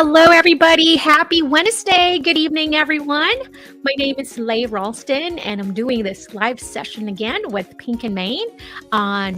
Hello, everybody. Happy Wednesday. Good evening, everyone. My name is Lhey Ralston, and I'm doing this live session again with Pink and Maine.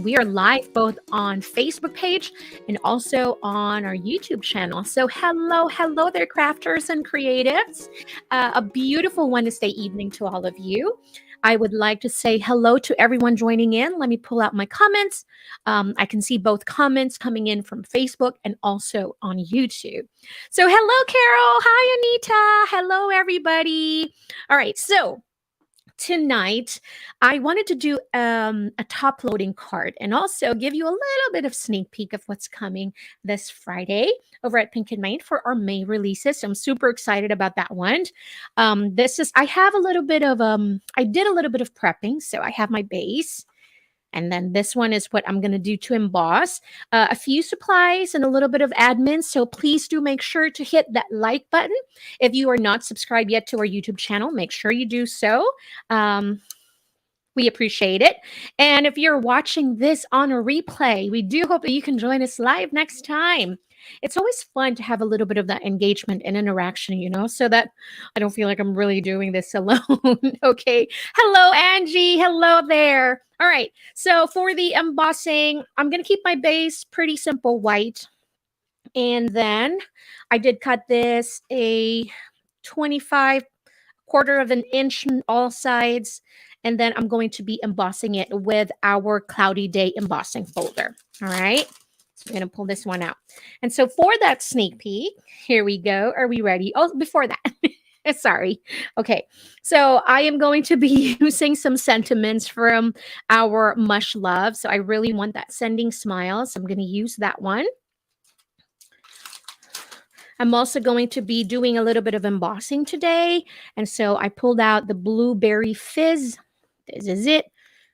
We are live both on Facebook page and also on our YouTube channel. So, hello there, crafters and creatives. A beautiful Wednesday evening to all of you. I would like to say hello to everyone joining in. Let me pull out my comments. I can see both comments coming in from Facebook and also on YouTube. So, hello, Carol. Hi, Anita. Hello, everybody. All right. So, tonight I wanted to do a top loading card and also give you a little bit of sneak peek of what's coming this Friday over at Pink and Maine for our May releases. So I'm super excited about that one. I have a little bit of I did a little bit of prepping. So I have my base. And then this one is what I'm going to do to emboss. A few supplies and a little bit of admin. So please do make sure to hit that like button. If you are not subscribed yet to our YouTube channel, make sure you do so. We appreciate it. And if you're watching this on a replay, we do hope that you can join us live next time. It's always fun to have a little bit of that engagement and interaction, so that I don't feel like I'm really doing this alone. Okay. Hello, Angie. Hello there. All right. So for the embossing, I'm going to keep my base pretty simple white. And then I did cut this a 25 quarter of an inch on all sides. And then I'm going to be embossing it with our Cloudy Day embossing folder. All right. So I'm going to pull this one out. And so for that sneak peek, here we go. Are we ready? Oh, before that. Sorry. Okay. So I am going to be using some sentiments from our Mush Love. So I really want that sending smile. So I'm going to use that one. I'm also going to be doing a little bit of embossing today. And so I pulled out the Blueberry Fizz. This is it.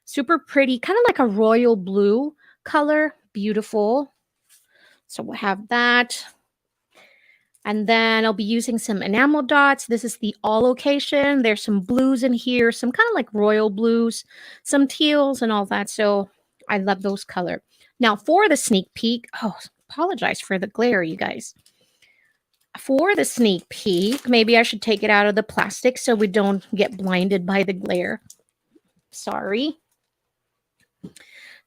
Super pretty, kind of like a royal blue color. Beautiful. So we'll have that. And then I'll be using some enamel dots. This is the all location. There's some blues in here, some kind of like royal blues, some teals and all that. So I love those color. Now for the sneak peek, apologize for the glare, you guys. For the sneak peek, maybe I should take it out of the plastic so we don't get blinded by the glare. Sorry.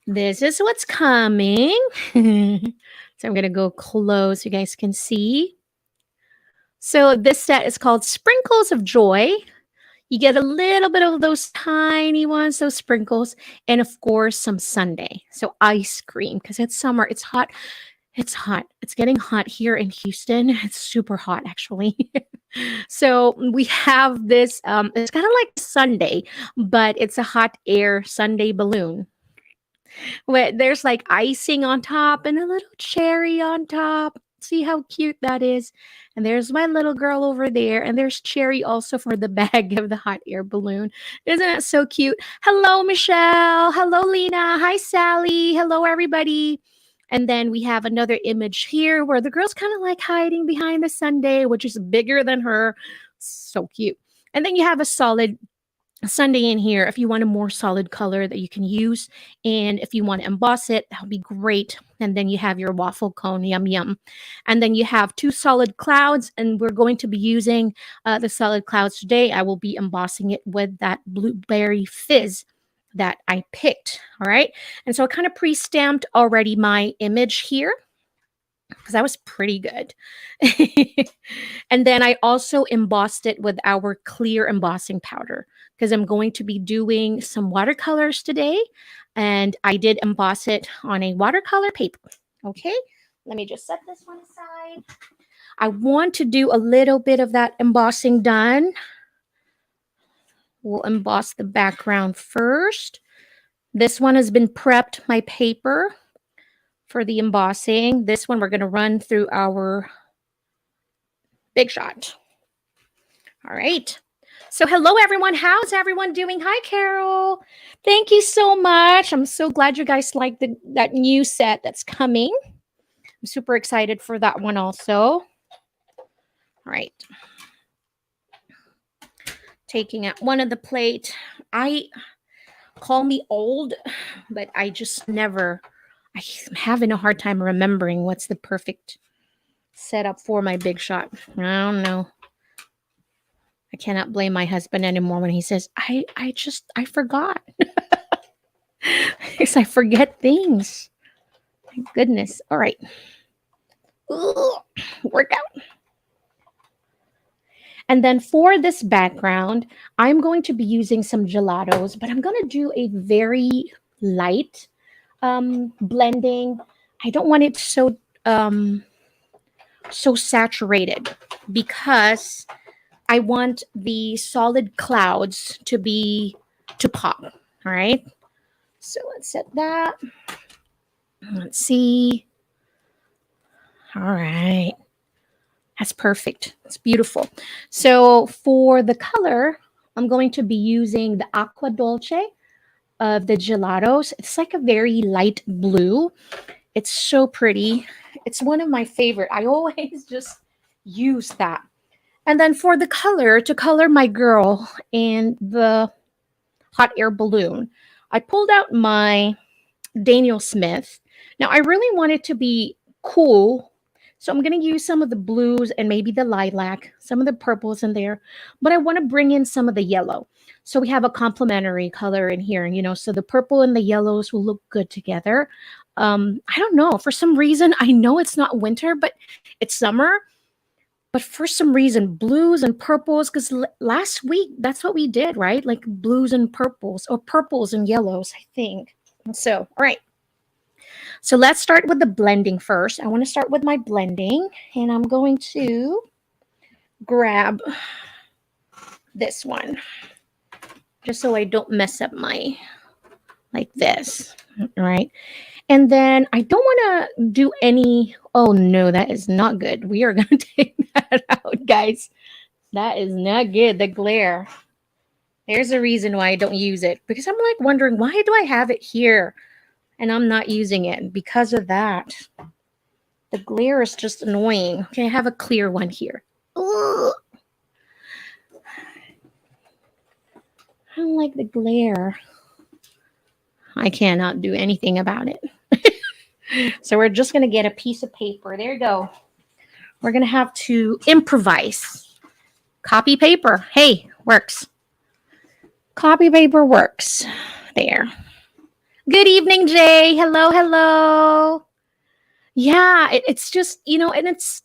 This is what's coming. So I'm going to go close so you guys can see. So this set is called Sprinkles of Joy. You get a little bit of those tiny ones, those sprinkles, and of course some sundae. So ice cream, because it's summer, it's hot. It's hot. It's getting hot here in Houston. It's super hot, actually. So we have this, it's kind of like sundae, but it's a hot air sundae balloon. Where there's like icing on top and a little cherry on top. See how cute that is? And there's my little girl over there. And there's cherry also for the bag of the hot air balloon. Isn't that so cute? Hello, Michelle. Hello, Lena. Hi, Sally. Hello, everybody. And then we have another image here where the girl's kind of like hiding behind the sundae, which is bigger than her. So cute. And then you have a solid sundae in here if you want a more solid color that you can use. And if you want to emboss it, that would be great. And then you have your waffle cone, yum, yum. And then you have two solid clouds, and we're going to be using the solid clouds today. I will be embossing it with that Blueberry Fizz that I picked. All right. And so I kind of pre-stamped already my image here because that was pretty good. And then I also embossed it with our clear embossing powder because I'm going to be doing some watercolors today. And I did emboss it on a watercolor paper. Okay. Let me just set this one aside. I want to do a little bit of that embossing done. We'll emboss the background first. This one has been prepped, my paper, for the embossing. This one we're going to run through our Big Shot. All right. So hello, everyone. How's everyone doing? Hi, Carol. Thank you so much. I'm so glad you guys like that new set that's coming. I'm super excited for that one also. All right. Taking out one of the plate. Call me old, but I'm having a hard time remembering what's the perfect set up for my big shot. I don't know. I cannot blame my husband anymore when he says, I forgot. Because I forget things. My goodness. All right. Ugh, workout. And then for this background, I'm going to be using some gelatos, but I'm going to do a very light blending. I don't want it so saturated because I want the solid clouds to pop. All right. So let's set that. Let's see. All right. That's perfect. It's beautiful. So for the color, I'm going to be using the Aqua Dolce of the gelatos. It's like a very light blue. It's so pretty. It's one of my favorite. I always just use that. And then for the color, to color my girl and the hot air balloon, I pulled out my Daniel Smith. Now, I really want it to be cool, so I'm going to use some of the blues and maybe the lilac, some of the purples in there, but I want to bring in some of the yellow. So we have a complementary color in here, so the purple and the yellows will look good together. I don't know. For some reason, I know it's not winter, but it's summer. But for some reason, blues and purples, because last week, that's what we did, right? Like blues and purples, or purples and yellows, I think. So, all right. So let's start with the blending first. I want to start with my blending, and I'm going to grab this one just so I don't mess up my, like this, all right? And then I don't want to do any, oh no, that is not good. We are going to take that out, guys. That is not good, the glare. There's a reason why I don't use it, because I'm like wondering, why do I have it here and I'm not using it? Because of that. The glare is just annoying. Okay, I have a clear one here. Ugh. I don't like the glare. I cannot do anything about it. So we're just going to get a piece of paper. There you go. We're going to have to improvise. Copy paper. Hey, works. Copy paper works. There. Good evening, Jay. Hello, hello. Yeah, it's just, and it's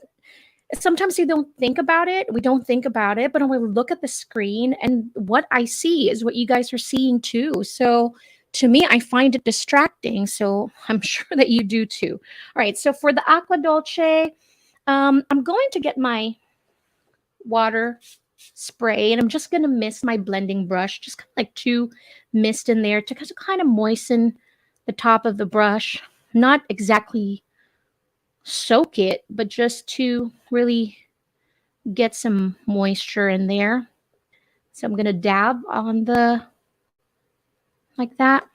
sometimes you don't think about it. We don't think about it, but when we look at the screen, and what I see is what you guys are seeing too. So to me, I find it distracting. So I'm sure that you do too. All right. So for the Aqua Dolce, I'm going to get my water spray, and I'm just going to mist my blending brush, just kind of like two mist in there to kind of moisten the top of the brush. Not exactly soak it, but just to really get some moisture in there. So I'm going to dab on like that.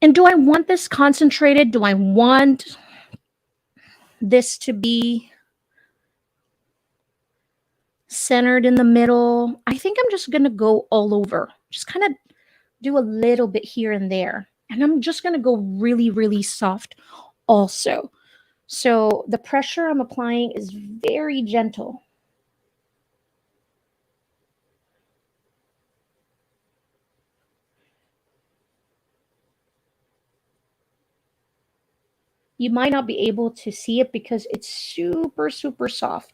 And do I want this concentrated? Do I want this to be centered in the middle? I think I'm just going to go all over. Just kind of do a little bit here and there. And I'm just going to go really, really soft also. So the pressure I'm applying is very gentle. You might not be able to see it because it's super, super soft.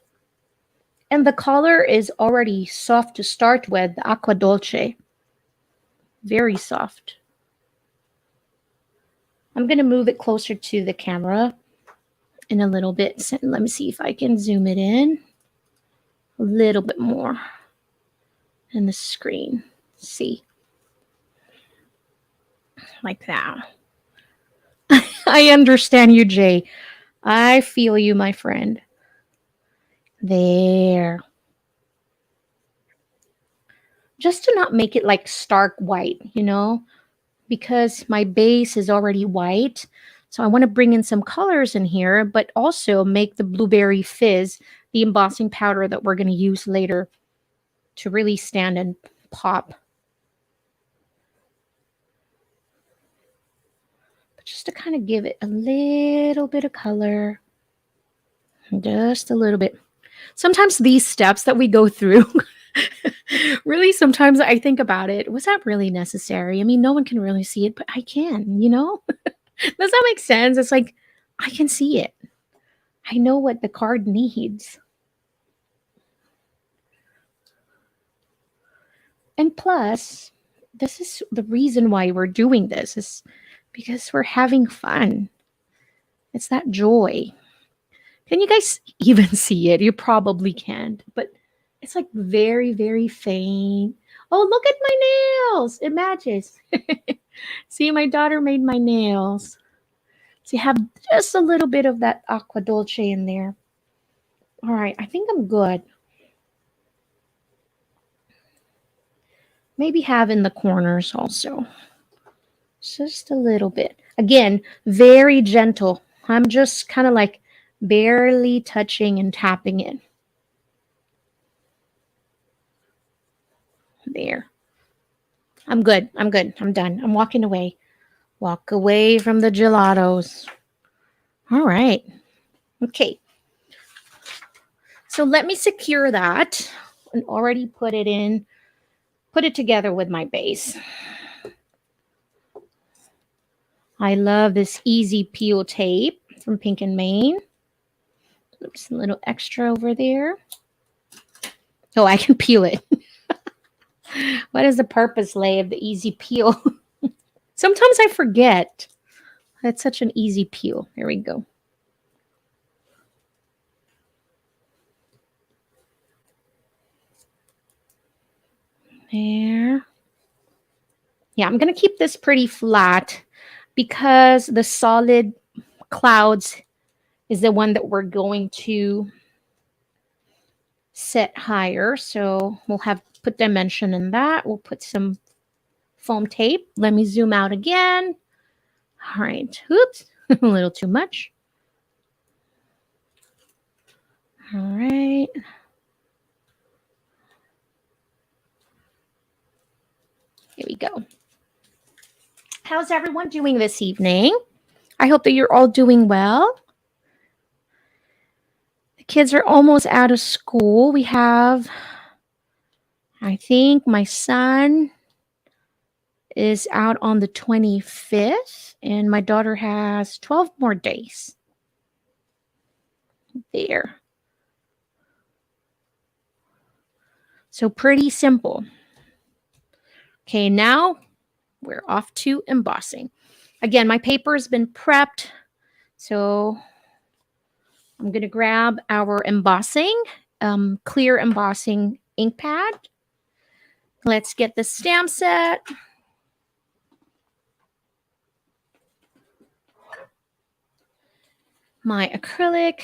And the color is already soft to start with, the Aqua Dolce. Very soft. I'm going to move it closer to the camera in a little bit. So let me see if I can zoom it in a little bit more in the screen. See? Like that. I understand you, Jay. I feel you, my friend. There. Just to not make it like stark white, because my base is already white. So I want to bring in some colors in here, but also make the blueberry fizz, the embossing powder that we're going to use later, to really stand and pop. But just to kind of give it a little bit of color. Just a little bit. Sometimes these steps that we go through, really, sometimes I think about it. Was that really necessary? I mean, no one can really see it, but I can, you know? Does that make sense? It's like, I can see it. I know what the card needs. And plus, this is the reason why we're doing this is because we're having fun. It's that joy. Can you guys even see it? You probably can't, but it's like very, very faint. Oh, look at my nails. It matches. See, my daughter made my nails. So you have just a little bit of that aqua dolce in there. All right, I think I'm good. Maybe have in the corners also. Just a little bit. Again, very gentle. I'm just kind of like barely touching and tapping it. There. I'm good. I'm good. I'm done. I'm walking away. Walk away from the gelatos. All right. Okay. So let me secure that and already put it together with my base. I love this easy peel tape from Pink and Main. Oops, a little extra over there. Oh, I can peel it. What is the purpose, Lhey, of the easy peel? Sometimes I forget. That's such an easy peel. There we go. There. Yeah, I'm going to keep this pretty flat because the solid clouds is the one that we're going to set higher. So we'll have put dimension in that. We'll put some foam tape. Let me zoom out again. All right. Oops, a little too much. All right. Here we go. How's everyone doing this evening? I hope that you're all doing well. The kids are almost out of school. We have, I think my son is out on the 25th, and my daughter has 12 more days. There. So pretty simple. Okay, now we're off to embossing. Again, my paper has been prepped, so I'm going to grab our embossing, clear embossing ink pad. Let's get the stamp set. My acrylic.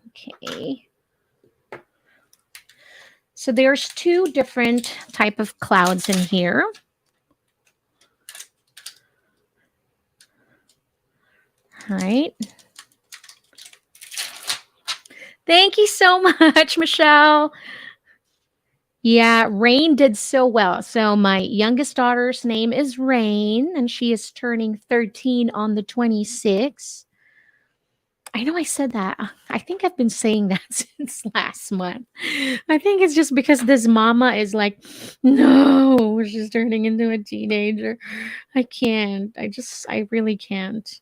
Okay. So there's two different type of clouds in here. All right. Thank you so much, Michelle. Yeah, Rain did so well. So my youngest daughter's name is Rain, and she is turning 13 on the 26th. I know I said that. I think I've been saying that since last month. I think it's just because this mama is like, no, she's turning into a teenager. I can't. I really can't.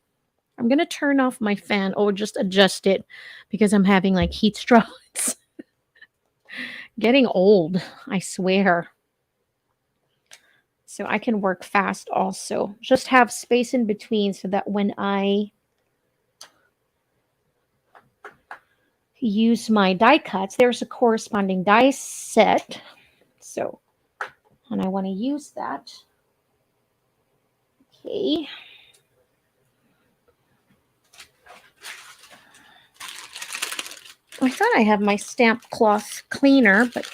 I'm going to turn off my fan or just adjust it because I'm having like heat strokes. Getting old, I swear. So I can work fast also. Just have space in between so that when I use my die cuts, there's a corresponding die set. So, and I want to use that. Okay. I thought I had my stamp cloth cleaner, but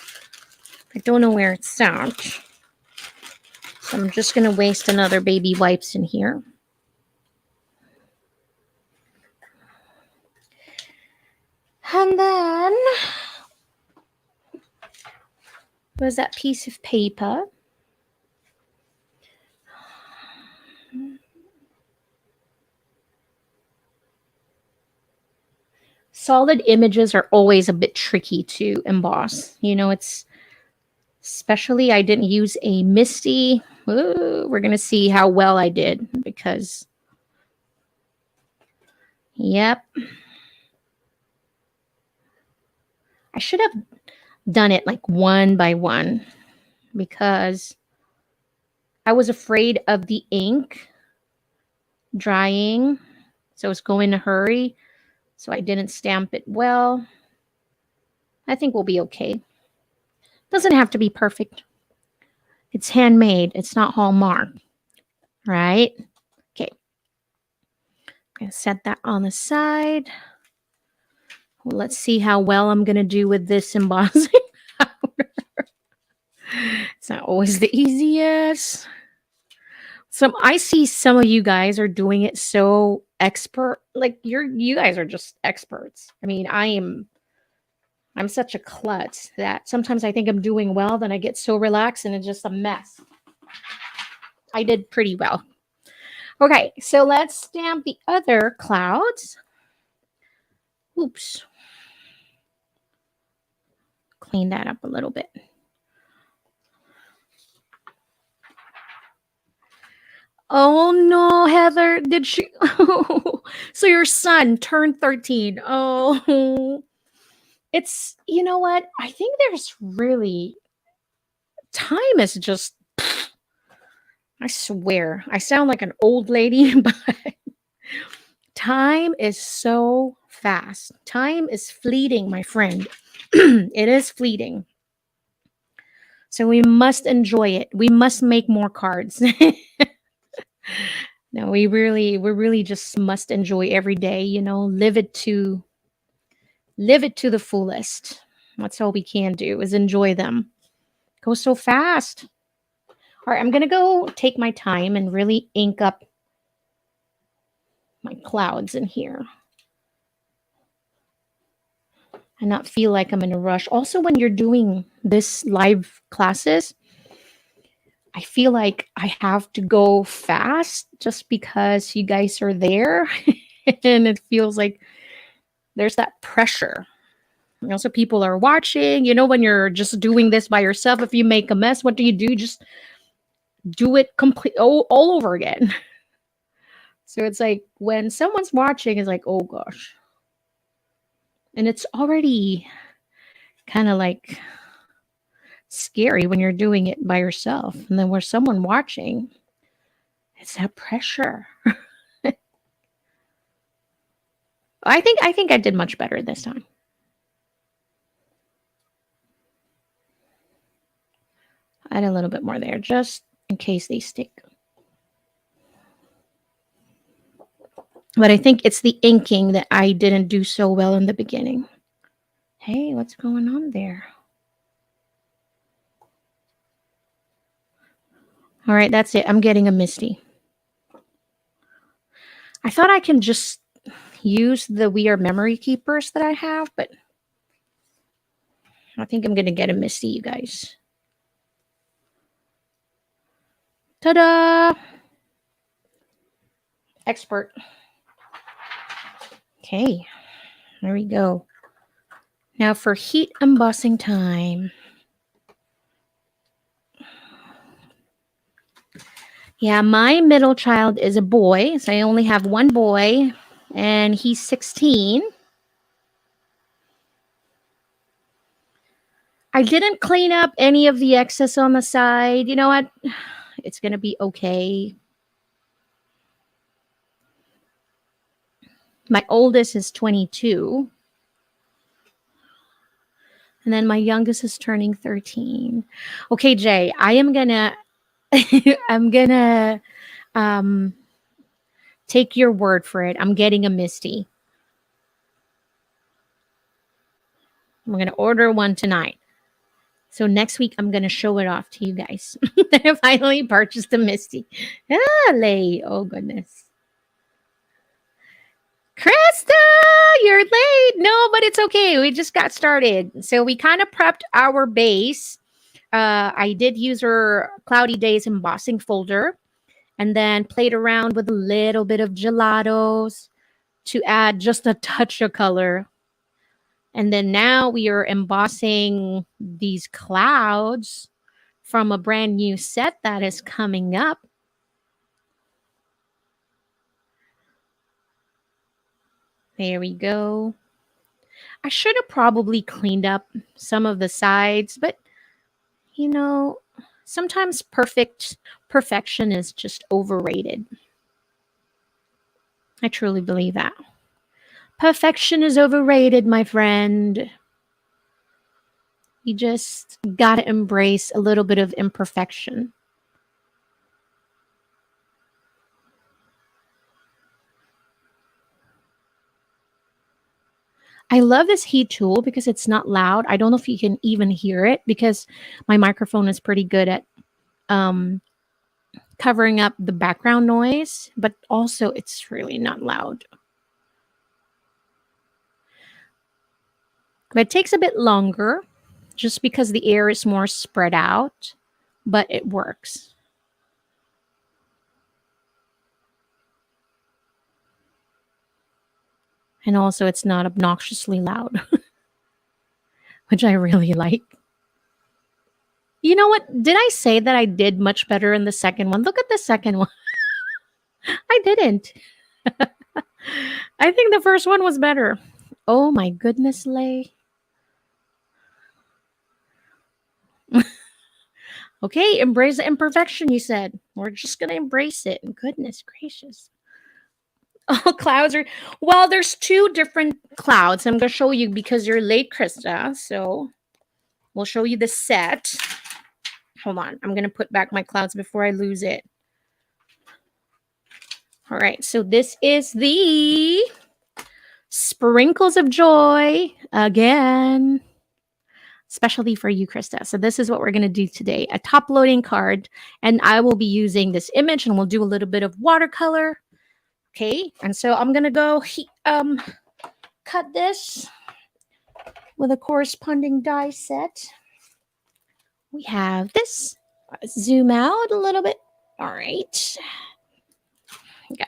I don't know where it's at. So I'm just going to waste another baby wipes in here. And then was that piece of paper. solid images are always a bit tricky to emboss. It's especially I didn't use a Misty. Ooh, we're going to see how well I did because, yep, I should have done it like one by one because I was afraid of the ink drying. So it's going in a hurry. So I didn't stamp it well. I think we'll be okay. Doesn't have to be perfect. It's handmade. It's not Hallmark, right? Okay. I'm going to set that on the side. Well, let's see how well I'm going to do with this embossing powder. It's not always the easiest. I see some of you guys are doing it so expert. Like you guys are just experts. I mean, I'm such a klutz that sometimes I think I'm doing well, then I get so relaxed and it's just a mess. I did pretty well. Okay, so let's stamp the other clouds. Oops. Clean that up a little bit. Oh no, Heather, did she? So your son turned 13. Oh, you know what? I think there's really, time is just, I swear, I sound like an old lady, but time is so fast. Time is fleeting, my friend. It is fleeting. So we must enjoy it. We must make more cards. No, we really just must enjoy every day, live it to the fullest. That's all we can do is enjoy them. Go so fast. All right, I'm going to go take my time and really ink up my clouds in here and not feel like I'm in a rush. Also, when you're doing this live classes, I feel like I have to go fast just because you guys are there and it feels like there's that pressure. Also, people are watching. When you're just doing this by yourself, if you make a mess, what do? Just do it all over again. So it's like when someone's watching, it's like, oh gosh. And it's already kind of like scary when you're doing it by yourself. And then there's someone watching, it's that pressure. I think I did much better this time. Add a little bit more there just in case they stick. But I think it's the inking that I didn't do so well in the beginning. Hey, what's going on there? All right, that's it. I'm getting a Misty. I thought I can just use the We Are Memory Keepers that I have, but I think I'm going to get a Misty, you guys. Ta-da! Expert. Okay, there we go. Now for heat embossing time. Yeah, my middle child is a boy, so I only have one boy, and he's 16. I didn't clean up any of the excess on the side. You know what? It's going to be okay. My oldest is 22. And then my youngest is turning 13. Okay, Jay, I am going to I'm going to take your word for it. I'm getting a Misty. I'm going to order one tonight. So next week, I'm going to show it off to you guys. I finally purchased a Misty. Lhey. Oh, goodness. Krista, you're late. No, but it's okay. We just got started. So we kind of prepped our base. I did use our Cloudy Days embossing folder and then played around with a little bit of gelatos to add just a touch of color. And then now we are embossing these clouds from a brand new set that is coming up. There we go. I should have probably cleaned up some of the sides, but you know, sometimes perfection is just overrated. I truly believe that. Perfection is overrated, my friend. You just gotta embrace a little bit of imperfection. I love this heat tool because it's not loud. I don't know if you can even hear it because my microphone is pretty good at um, covering up the background noise, but also it's really not loud. But it takes a bit longer just because the air is more spread out, but it works. And also, it's not obnoxiously loud, which I really like. You know what? Did I say that I did much better in the second one? Look at the second one. I didn't. I think the first one was better. Oh my goodness, Lay. Okay, embrace the imperfection, you said. We're just going to embrace it. Goodness gracious. Oh, clouds are. Well, there's two different clouds. I'm going to show you because you're late, Krista. So we'll show you the set. Hold on. I'm going to put back my clouds before I lose it. All right. So this is the Sprinkles of Joy again. Especially for you, Krista. So this is what we're going to do today. A top loading card. And I will be using this image and we'll do a little bit of watercolor. Okay. And so I'm going to go cut this with a corresponding die set. We have this. Zoom out a little bit. All right. Okay.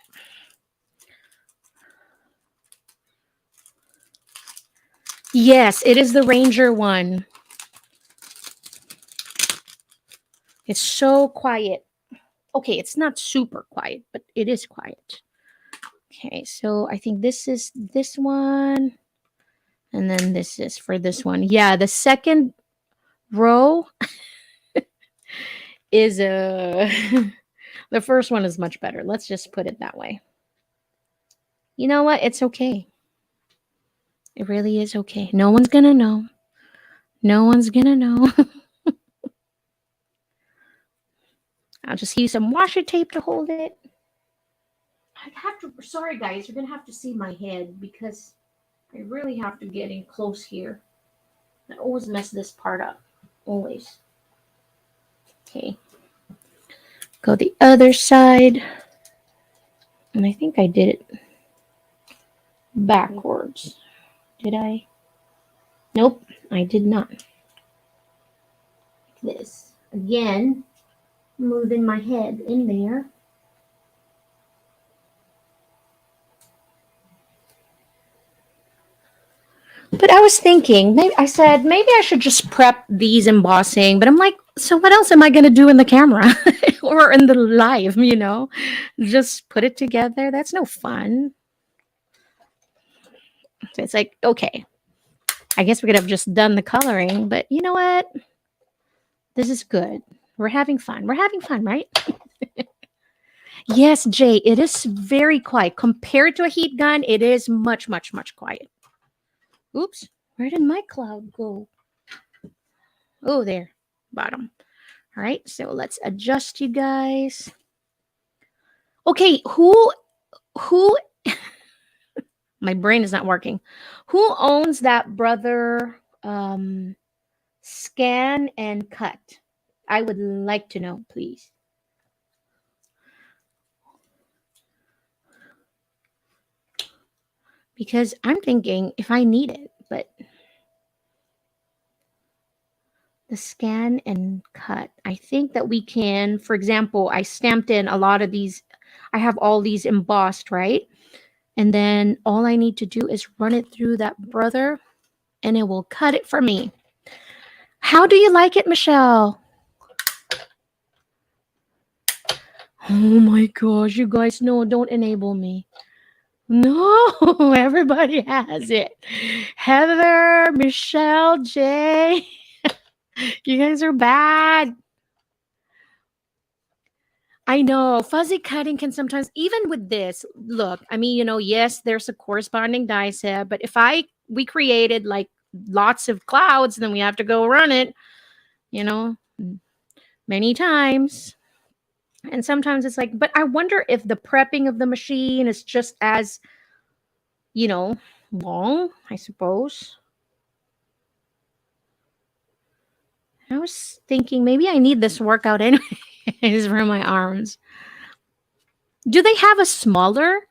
Yes, it is the Ranger one. It's so quiet. Okay, it's not super quiet, but it is quiet. Okay, so I think this is this one. And then this is for this one. Yeah, the second row is the first one is much better. Let's just put it that way. You know what? It's okay. It really is okay. No one's gonna know. No one's gonna know. I'll just use some washi tape to hold it. I have to, sorry guys, you're gonna have to see my head because I really have to get in close here. I always mess this part up. Always. Okay. Go the other side. And I think I did it backwards. Did I? Nope, I did not. Like this. Again, moving my head in there. But I was thinking, maybe I should just prep these embossing. But I'm like, so what else am I going to do in the camera or in the live, Just put it together. That's no fun. So it's like, okay, I guess we could have just done the coloring. But you know what? This is good. We're having fun. We're having fun, right? Yes, Jay, it is very quiet. Compared to a heat gun, it is much, much, much quiet. Oops, where did my cloud go? Oh, there, bottom. All right, so let's adjust you guys. Okay, who, my brain is not working. Who owns that Brother Scan and Cut? I would like to know, please. Because I'm thinking if I need it, but the Scan and Cut, I think that we can, for example, I stamped in a lot of these. I have all these embossed, right? And then all I need to do is run it through that Brother and it will cut it for me. How do you like it, Michelle? Oh my gosh, you guys, no, don't enable me. No, everybody has it. Heather, Michelle, Jay, you guys are bad. I know fuzzy cutting can sometimes, even with this, look, I mean, yes, there's a corresponding die set, but if we created like lots of clouds, then we have to go run it, you know, many times. And sometimes it's like, but I wonder if the prepping of the machine is just as, long, I suppose. I was thinking maybe I need this workout anyways for my arms. Do they have a smaller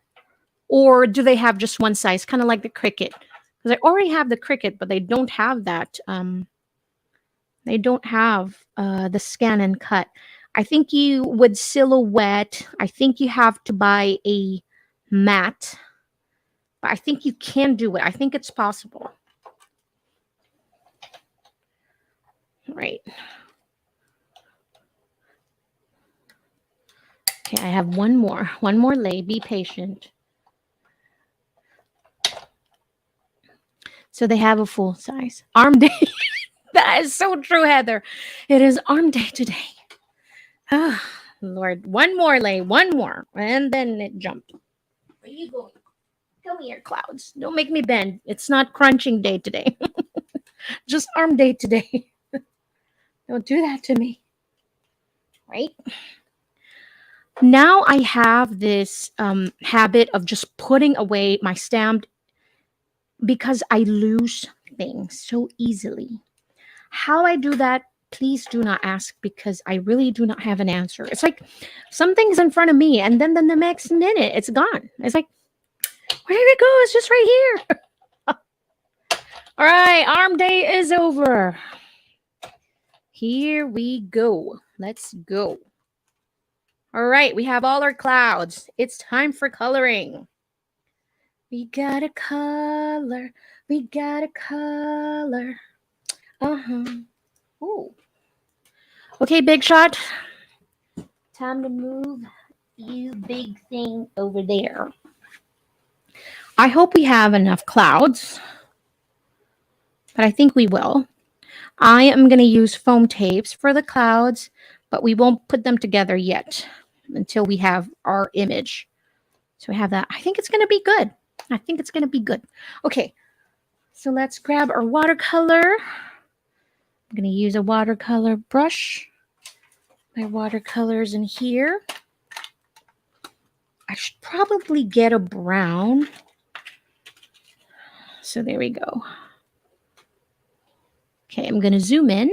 or do they have just one size, kind of like the Cricut? Because I already have the Cricut, but they don't have that. They don't have the scan and cut. I think you would silhouette. I think you have to buy a mat, but I think you can do it. I think it's possible. Right. Okay, I have one more. One more lay. Be patient. So they have a full size arm day. That is so true, Heather. It is arm day today. Oh, Lord. One more lay. One more. And then it jumped. Where are you going? Come here, clouds. Don't make me bend. It's not crunching day today. Just arm day today. Don't do that to me. Right? Now I have this habit of just putting away my stamped because I lose things so easily. How I do that, please do not ask because I really do not have an answer. It's like something's in front of me and then the next minute it's gone. It's like, where did it go? It's just right here. All right, arm day is over. Here we go. Let's go. All right, we have all our clouds. It's time for coloring. We gotta color. We gotta color. Ooh. Okay, Big Shot. Time to move you big thing over there. I hope we have enough clouds, but I think we will. I am going to use foam tapes for the clouds, but we won't put them together yet until we have our image. So we have that. I think it's going to be good. I think it's going to be good. Okay, so let's grab our watercolor. I'm going to use a watercolor brush. My watercolor's in here. I should probably get a brown. So there we go. Okay, I'm going to zoom in.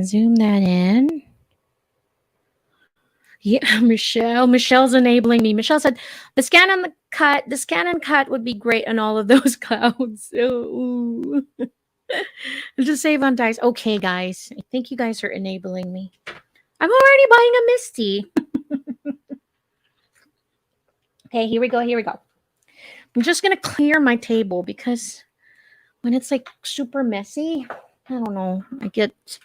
Zoom that in. Yeah, Michelle's enabling me. Michelle said the scan and cut would be great on all of those clouds. Ooh. Just save on dice. Okay, guys. I think you guys are enabling me. I'm already buying a Misty. Okay, here we go. I'm just going to clear my table because when it's like super messy, I don't know, I get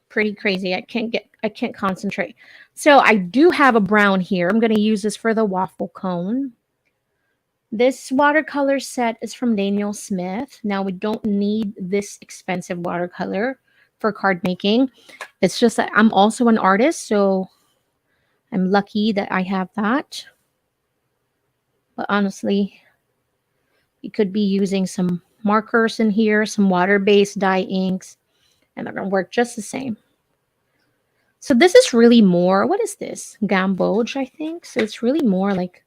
pretty crazy. I can't concentrate. So I do have a brown here. I'm going to use this for the waffle cone. This watercolor set is from Daniel Smith. Now we don't need this expensive watercolor for card making. It's just that I'm also an artist, so I'm lucky that I have that. But honestly, you could be using some markers in here, some water-based dye inks, and they're going to work just the same. So this is really more, what is this? Gamboge, I think. So it's really more like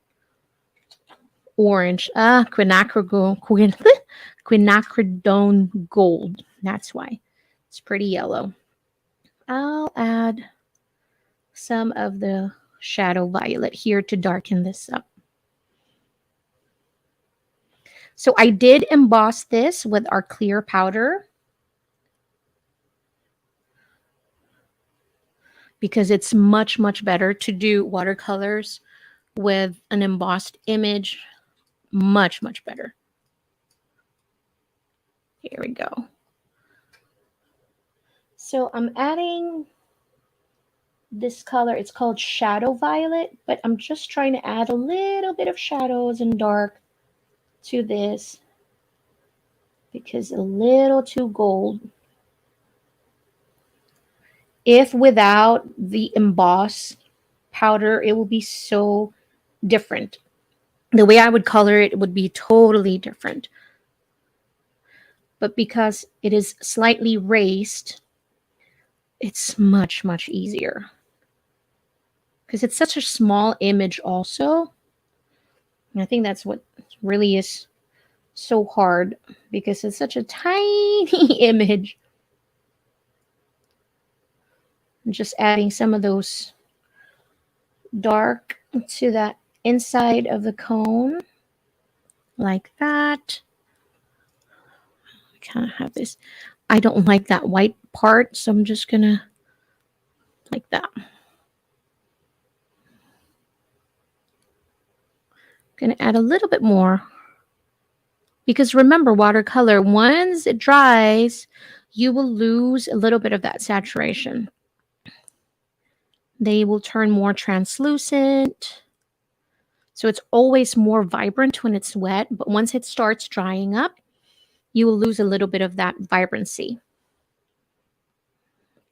orange. Quinacridone gold. That's why. It's pretty yellow. I'll add some of the shadow violet here to darken this up. So I did emboss this with our clear powder because it's much, much better to do watercolors with an embossed image. Much, much better. Here we go. So I'm adding this color. It's called Shadow Violet, but I'm just trying to add a little bit of shadows and dark to this because a little too gold. If without the emboss powder, it will be so different. The way I would color it would be totally different. But because it is slightly raised, it's much, much easier. Because it's such a small image also. And I think that's what really is so hard because it's such a tiny image. I'm just adding some of those dark to that inside of the cone like that. I kind of have this. I don't like that white part, so I'm just gonna like that. Gonna add a little bit more because remember, watercolor, once it dries, you will lose a little bit of that saturation. They will turn more translucent. So it's always more vibrant when it's wet, but once it starts drying up, you will lose a little bit of that vibrancy.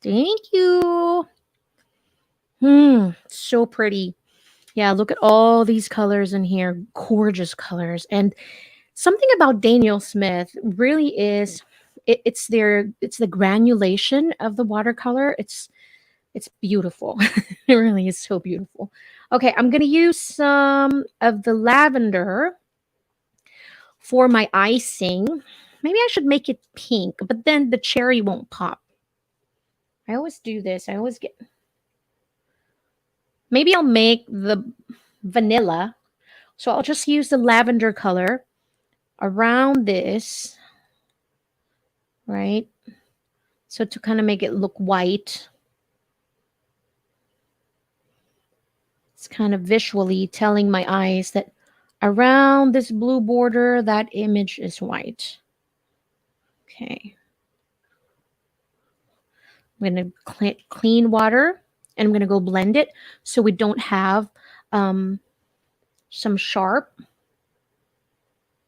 Thank you. So pretty. Yeah, look at all these colors in here. Gorgeous colors. And something about Daniel Smith really is it's the granulation of the watercolor. It's beautiful. It really is so beautiful. Okay, I'm going to use some of the lavender for my icing. Maybe I should make it pink, but then the cherry won't pop. I always do this. I always get. Maybe I'll make the vanilla. So I'll just use the lavender color around this, right? So to kind of make it look white. It's kind of visually telling my eyes that around this blue border, that image is white. Okay. I'm going to clean water and I'm going to go blend it so we don't have some sharp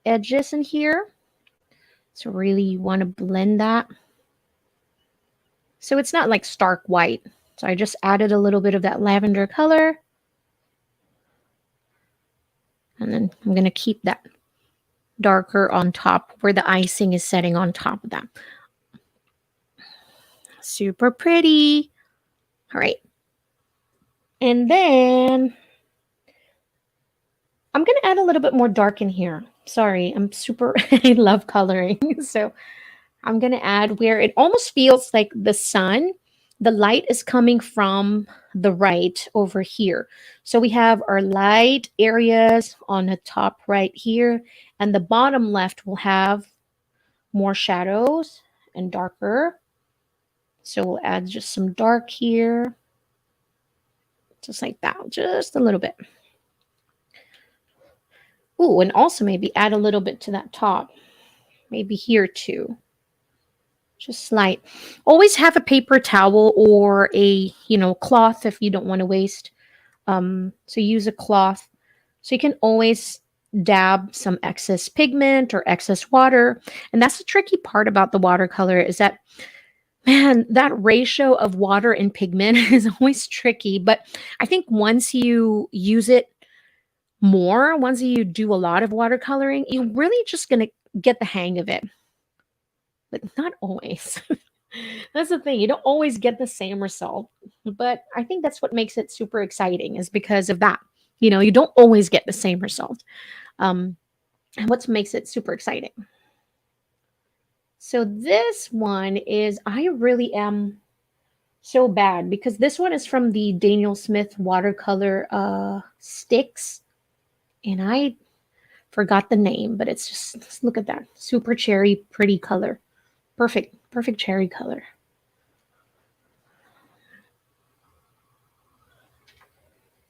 edges in here. So really you want to blend that. So it's not like stark white. So I just added a little bit of that lavender color. And then I'm going to keep that darker on top where the icing is setting on top of that. Super pretty. All right. And then I'm going to add a little bit more dark in here. Sorry, I love coloring. So I'm going to add where it almost feels like the sun, the light is coming from the right over here. So we have our light areas on the top right here, and the bottom left will have more shadows and darker. So we'll add just some dark here, just like that, just a little bit. Ooh, and also maybe add a little bit to that top, maybe here too. Just slight. Always have a paper towel or a cloth if you don't want to waste. So use a cloth. So you can always dab some excess pigment or excess water. And that's the tricky part about the watercolor is that, man, that ratio of water and pigment is always tricky. But I think once you use it more, once you do a lot of watercoloring, you're really just going to get the hang of it. But not always. That's the thing. You don't always get the same result. But I think that's what makes it super exciting is because of that. You don't always get the same result. And what makes it super exciting. So this one is, I really am so bad because this one is from the Daniel Smith watercolor sticks. And I forgot the name, but it's just look at that. Super cherry, pretty color. Perfect cherry color.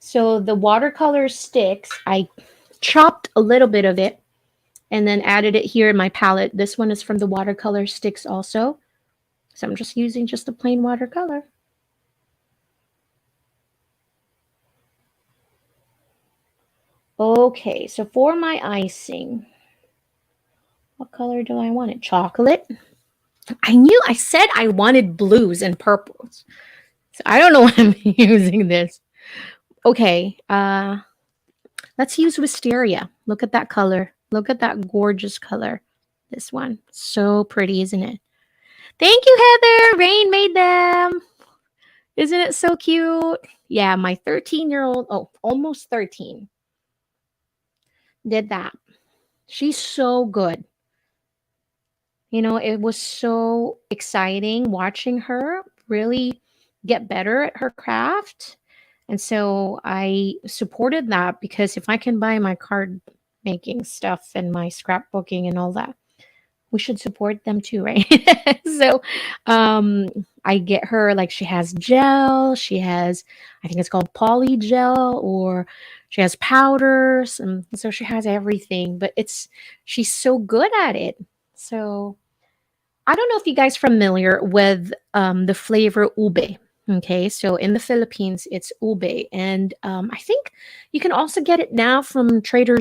So the watercolor sticks, I chopped a little bit of it and then added it here in my palette. This one is from the watercolor sticks also. So I'm just using just a plain watercolor. Okay, so for my icing, what color do I want it? Chocolate. I said I wanted blues and purples. So I don't know why I'm using this. Okay, let's use wisteria. Look at that color. Look at that gorgeous color. This one. So pretty, isn't it? Thank you, Heather. Rain made them. Isn't it so cute? Yeah, my 13-year-old, oh, almost 13, did that. She's so good. You know, it was so exciting watching her really get better at her craft. And so I supported that because if I can buy my card making stuff and my scrapbooking and all that, we should support them too, right? So I get her like she has gel, she has, I think it's called poly gel, or she has powders, and so she has everything, but she's so good at it. So I don't know if you guys familiar with the flavor ube. Okay, so in the Philippines, it's ube, and I think you can also get it now from Trader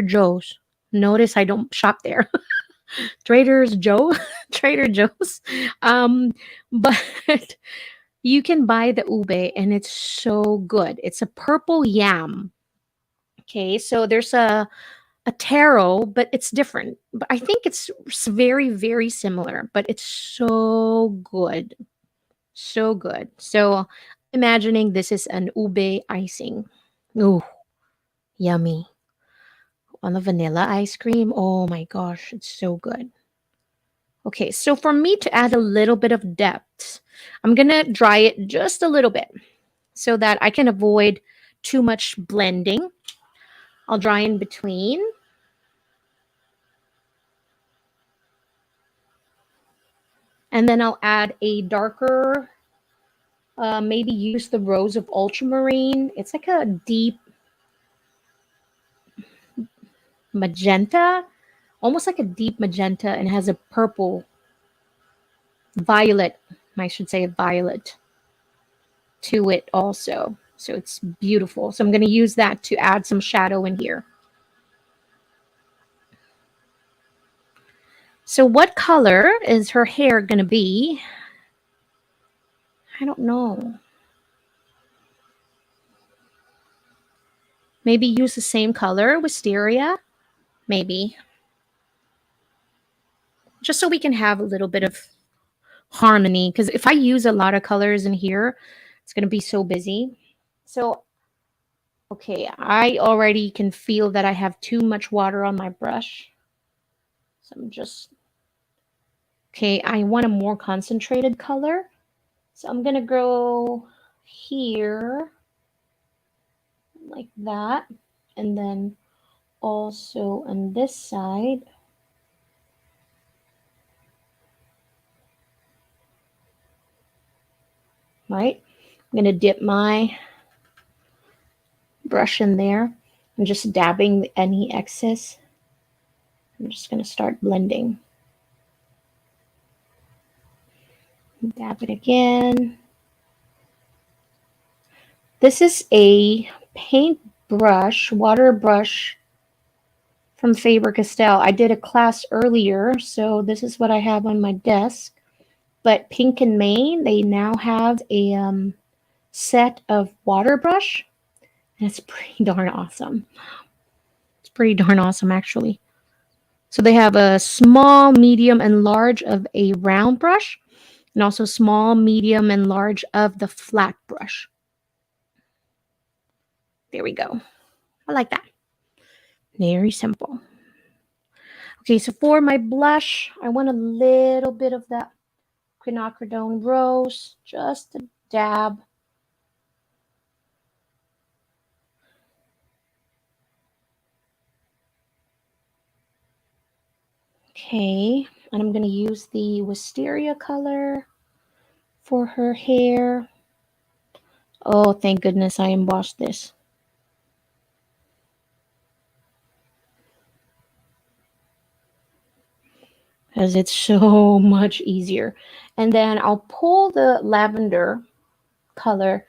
Joe's. Notice I don't shop there. Trader's Joe, Trader Joe's. Um, but you can buy the ube, and it's so good. It's a purple yam. Okay, so there's a taro, but it's different. But I think it's very, very similar, but it's so good. So good. So imagining this is an ube icing. Ooh, yummy. On the vanilla ice cream. Oh my gosh, it's so good. Okay, so for me to add a little bit of depth, I'm gonna dry it just a little bit so that I can avoid too much blending. I'll dry in between. And then I'll add a darker, maybe use the rose of ultramarine. It's like a deep magenta, almost like a deep magenta, and has a purple, violet, I should say violet, to it also. So it's beautiful. So I'm going to use that to add some shadow in here. So what color is her hair going to be? I don't know. Maybe use the same color, wisteria. Maybe. Just so we can have a little bit of harmony. Because if I use a lot of colors in here, it's going to be so busy. So, okay, I already can feel that I have too much water on my brush. So I'm just, okay, I want a more concentrated color. So I'm going to go here like that. And then also on this side. Right? I'm going to dip my brush in there. I'm just dabbing any excess. I'm just going to start blending. Dab it again. This is a paint brush, water brush from Faber-Castell. I did a class earlier, so this is what I have on my desk. But Pink and Maine, they now have a set of water brush, and it's pretty darn awesome. It's pretty darn awesome, actually. So they have a small, medium, and large of a round brush, and also small, medium, and large of the flat brush. There we go. I like that. Very simple. Okay, so for my blush, I want a little bit of that quinacridone rose, just a dab. Okay, and I'm going to use the wisteria color for her hair. Oh, thank goodness I embossed this. because it's so much easier. And then I'll pull the lavender color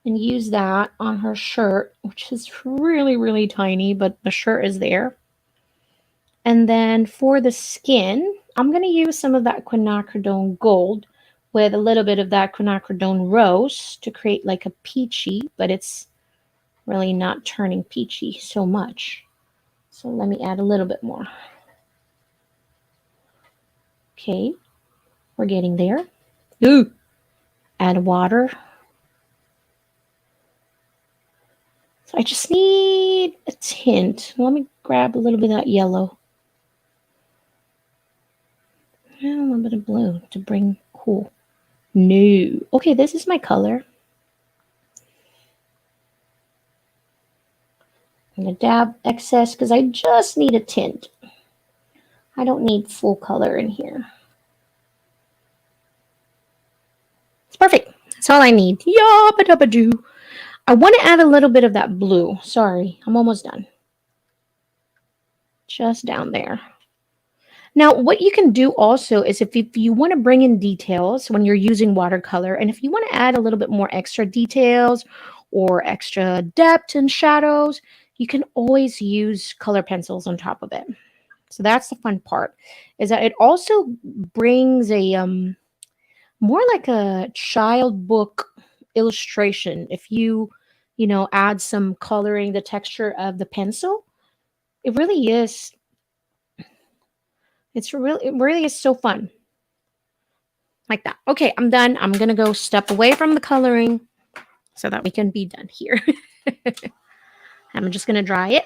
and use that on her shirt, which is really, really tiny, but the shirt is there. And then for the skin, I'm going to use some of that quinacridone gold with a little bit of that quinacridone rose to create like a peachy, but it's really not turning peachy so much. So let me add a little bit more. Okay, we're getting there. Ooh, add water. So I just need a tint. Let me grab a little bit of that yellow. And a little bit of blue to bring cool. No. Okay, this is my color. I'm going to dab excess because I just need a tint. I don't need full color in here. It's perfect. That's all I need. Yabba-dabba-doo. I want to add a little bit of that blue. Sorry, I'm almost done. Just down there. Now, what you can do also is if you want to bring in details when you're using watercolor, and if you want to add a little bit more extra details or extra depth and shadows, you can always use color pencils on top of it. So that's the fun part, is that it also brings a more like a child book illustration. If you add some coloring, the texture of the pencil, it really is. It really is so fun. Like that. Okay, I'm done. I'm gonna go step away from the coloring so that we can be done here. I'm just gonna dry it.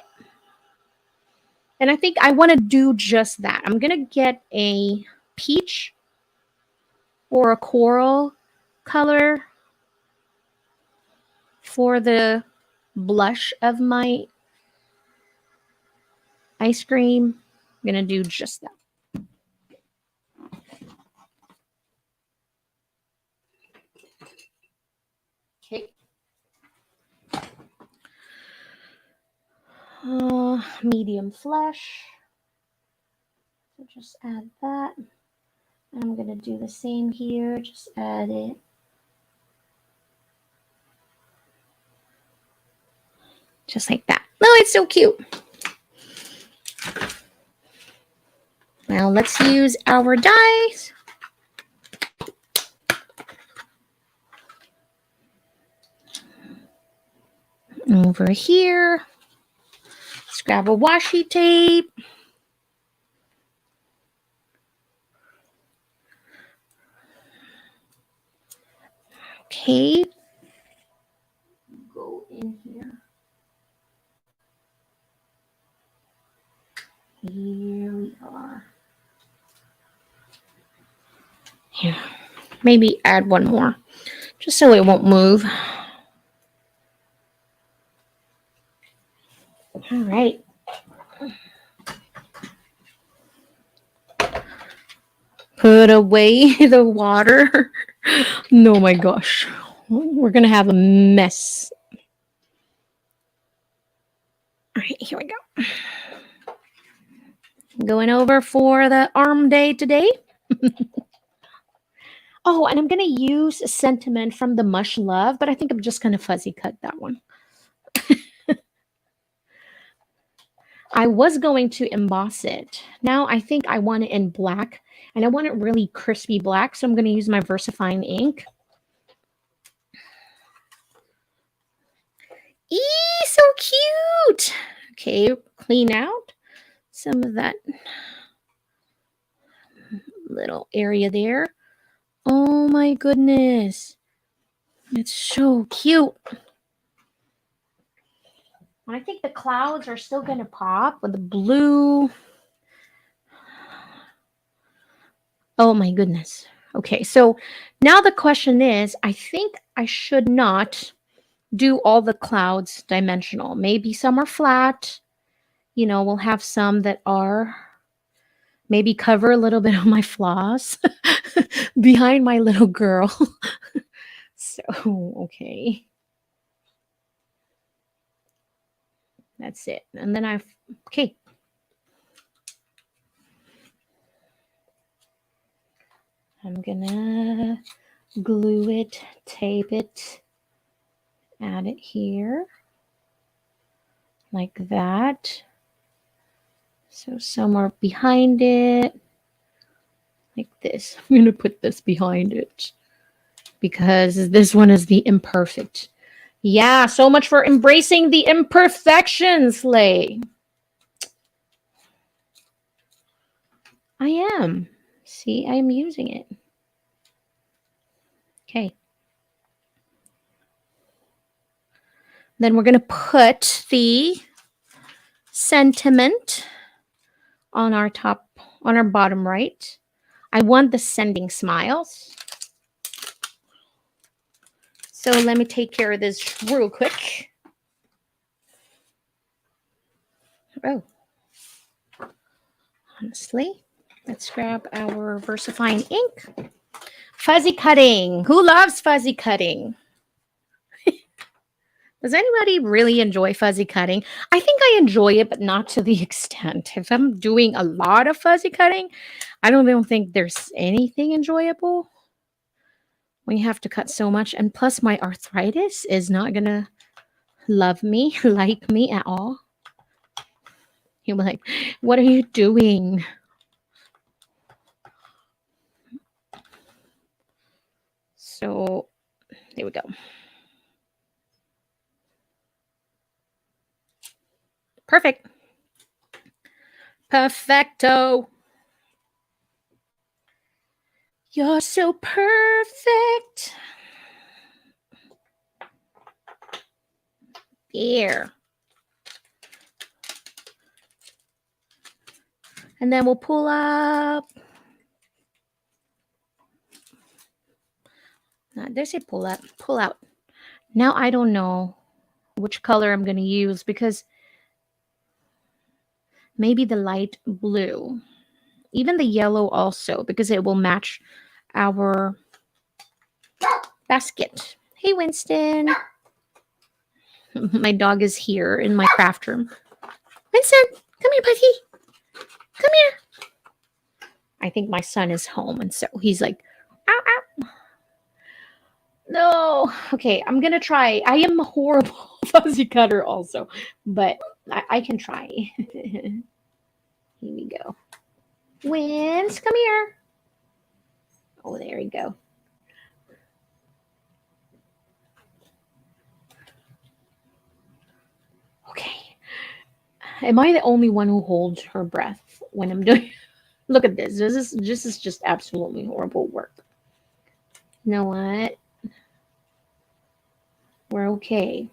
And I think I want to do just that. I'm gonna get a peach or a coral color for the blush of my ice cream. I'm gonna do just that. Okay. Medium flesh. So just add that. I'm gonna do the same here. Just add it. Just like that. Oh, it's so cute. Now let's use our dies. Over here. Let's grab a washi tape. Okay. Go in here. Here we are. Here. Maybe add one more, just so it won't move. All right. Put away the water. No, my gosh. We're going to have a mess. All right, here we go. Going over for the arm day today. Oh, and I'm going to use a sentiment from the Mush Love, but I think I'm just going to fuzzy cut that one. I was going to emboss it. Now I think I want it in black, and I want it really crispy black, so I'm going to use my VersaFine ink. Eee, so cute! Okay, clean out some of that little area there. Oh my goodness. It's so cute. I think the clouds are still going to pop with the blue. Oh my goodness. Okay, so now the question is, I think I should not do all the clouds dimensional. Maybe some are flat. We'll have some that are maybe cover a little bit of my flaws behind my little girl. So, okay. That's it. And then okay. I'm gonna glue it, tape it, add it here, like that. So somewhere behind it, like this. I'm gonna put this behind it because this one is the imperfect. Yeah, so much for embracing the imperfections, Lhey. I am. See, I am using it. Okay. Then we're going to put the sentiment on our top, on our bottom right. I want the sending smiles. So let me take care of this real quick. Oh, honestly, let's grab our VersaFine ink. Fuzzy cutting. Who loves fuzzy cutting? Does anybody really enjoy fuzzy cutting? I think I enjoy it, but not to the extent. If I'm doing a lot of fuzzy cutting, I don't even think there's anything enjoyable when you have to cut so much. And plus, my arthritis is not going to love me, like me at all. He'll be like, what are you doing? So there we go. Perfect. Perfecto. You're so perfect. Here. And then we'll pull up. There's a pull up. Pull out. Now I don't know which color I'm going to use because maybe the light blue. Even the yellow also because it will match our basket. Hey, Winston. My dog is here in my craft room. Winston, come here, buddy. Come here. I think my son is home, and so he's like, ow, ow. No. Okay, I'm going to try. I am a horrible fuzzy cutter also, but I can try. Here we go. Wins, come here. Oh, there we go. Okay. Am I the only one who holds her breath when I'm doing? Look at this. This is just absolutely horrible work. You know what? We're okay.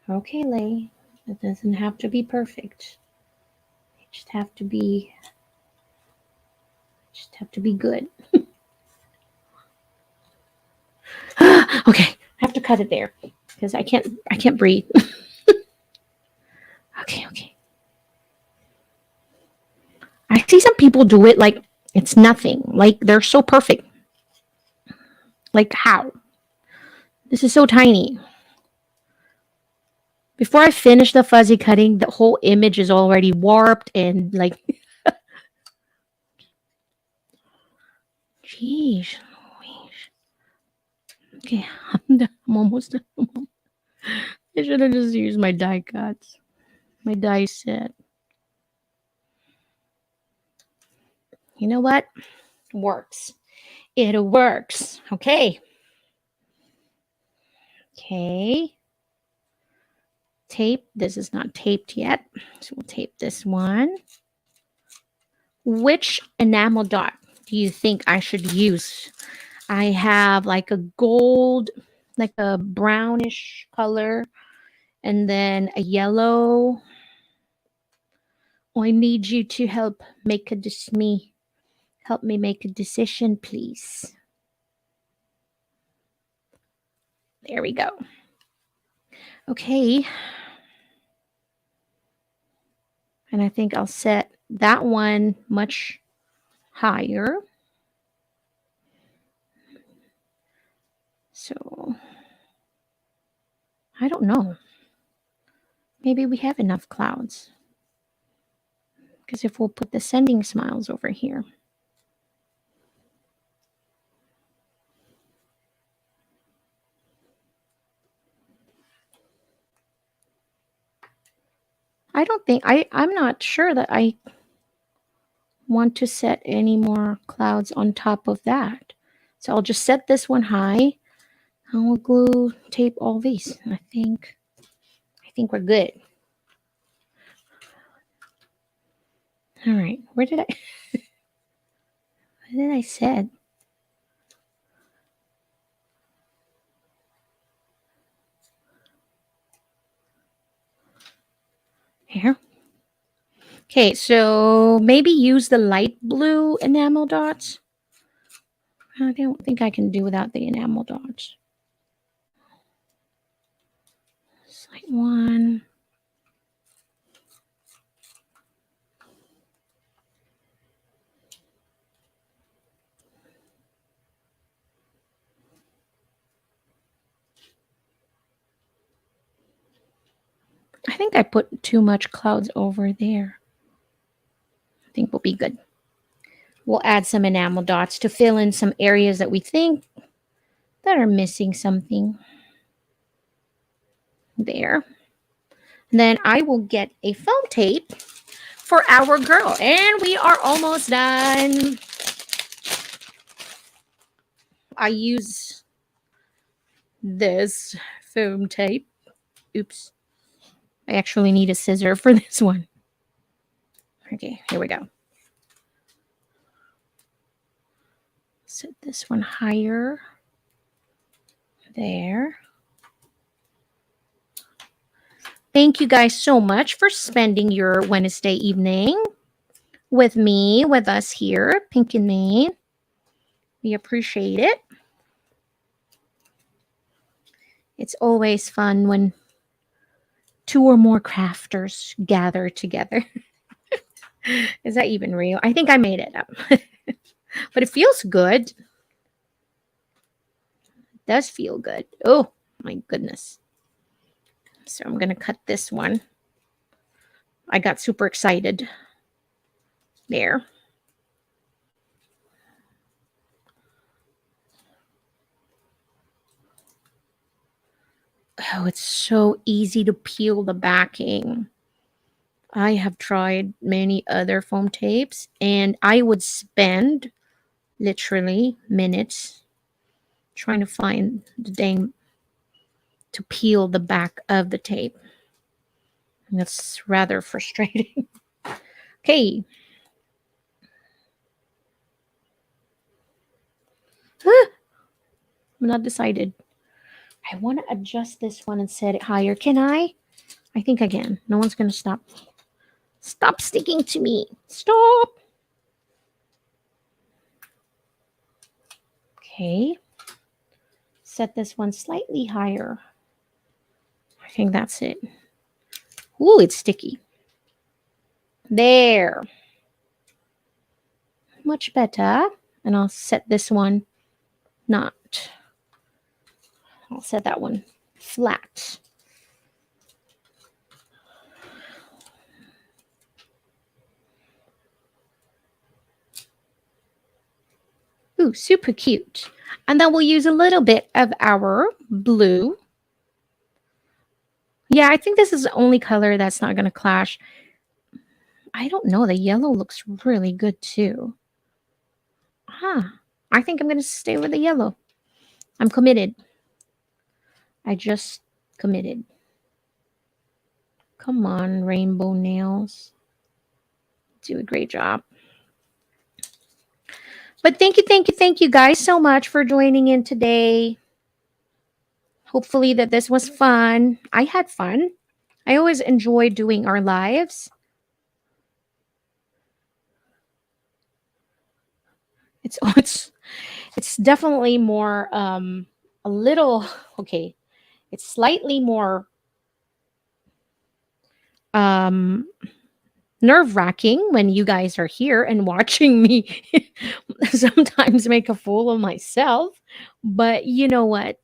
Okay, Lhey. It doesn't have to be perfect. You just have to be good. Okay, I have to cut it there because I can't breathe. Okay. I see some people do it like it's nothing. Like they're so perfect. Like how? This is so tiny. Before I finish the fuzzy cutting, the whole image is already warped and like Jeez. Okay, I'm almost done. I should have just used my die cuts. My die set. You know what? Works. It works. Okay. Okay. Tape. This is not taped yet. So we'll tape this one. Which enamel dot do you think I should use? I have like a gold, like a brownish color, and then a yellow. I need you to help me make a decision, please. There we go. Okay. And I think I'll set that one much higher. So I don't know. Maybe we have enough clouds. Because if we'll put the sending smiles over here. I don't think I'm not sure that I want to set any more clouds on top of that. So I'll just set this one high and we'll glue tape all these. I think we're good. All right. Where did I what did I set? Here. Okay, so maybe use the light blue enamel dots. I don't think I can do without the enamel dots. Slight one. I think I put too much clouds over there. I think we'll be good. We'll add some enamel dots to fill in some areas that we think that are missing something. There. And then I will get a foam tape for our girl. And we are almost done. I use this foam tape. Oops. I actually need a scissor for this one. Okay, here we go. Set this one higher. There. Thank you guys so much for spending your Wednesday evening with me, with us here, Pink and Maine. We appreciate it. It's always fun when two or more crafters gather together. Is that even real? I think I made it up. But it feels good. It does feel good. Oh, my goodness. So I'm going to cut this one. I got super excited. There. Oh, it's so easy to peel the backing. I have tried many other foam tapes, and I would spend literally minutes trying to find the dang to peel the back of the tape. And that's rather frustrating. Okay. I'm not decided. I want to adjust this one and set it higher. Can I? I think I can. No one's going to stop. Stop sticking to me. Stop. Okay. Set this one slightly higher. I think that's it. Ooh, it's sticky. There. Much better. And I'll set this one not. I'll set that one flat. Ooh, super cute. And then we'll use a little bit of our blue. Yeah, I think this is the only color that's not going to clash. I don't know. The yellow looks really good too. I think I'm going to stay with the yellow. I'm committed. I just committed. Come on, rainbow nails. Do a great job. But thank you guys so much for joining in today. Hopefully that this was fun. I had fun. I always enjoy doing our lives. It's definitely more a little okay. It's slightly more nerve-wracking when you guys are here and watching me sometimes make a fool of myself. But you know what?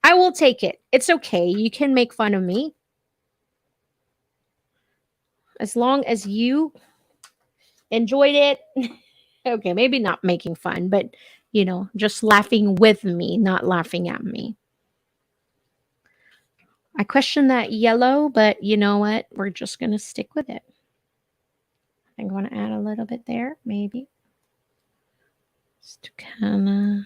I will take it. It's okay. You can make fun of me. As long as you enjoyed it. Okay, maybe not making fun, but just laughing with me, not laughing at me. I question that yellow, but you know what? We're just going to stick with it. I think I want to add a little bit there, maybe. Just to kind of,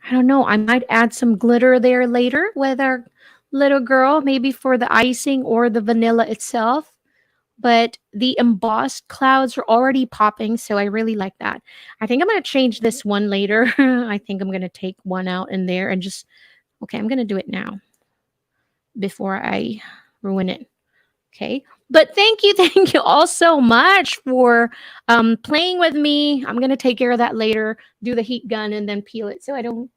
I don't know. I might add some glitter there later with our little girl, maybe for the icing or the vanilla itself. But the embossed clouds are already popping, so I really like that. I think I'm going to change this one later. I think I'm going to take one out in there and just, okay, I'm going to do it now before I ruin it. Okay. But thank you all so much for playing with me. I'm going to take care of that later, do the heat gun, and then peel it so I don't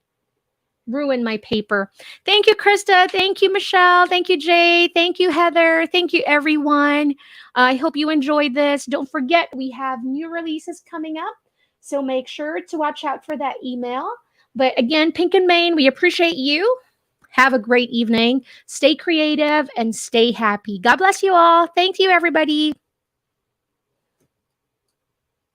ruin my paper. Thank you, Krista. Thank you, Michelle. Thank you, Jay. Thank you, Heather. Thank you, everyone. I hope you enjoyed this. Don't forget, we have new releases coming up. So make sure to watch out for that email. But again, Pink and Main, we appreciate you. Have a great evening. Stay creative and stay happy. God bless you all. Thank you, everybody.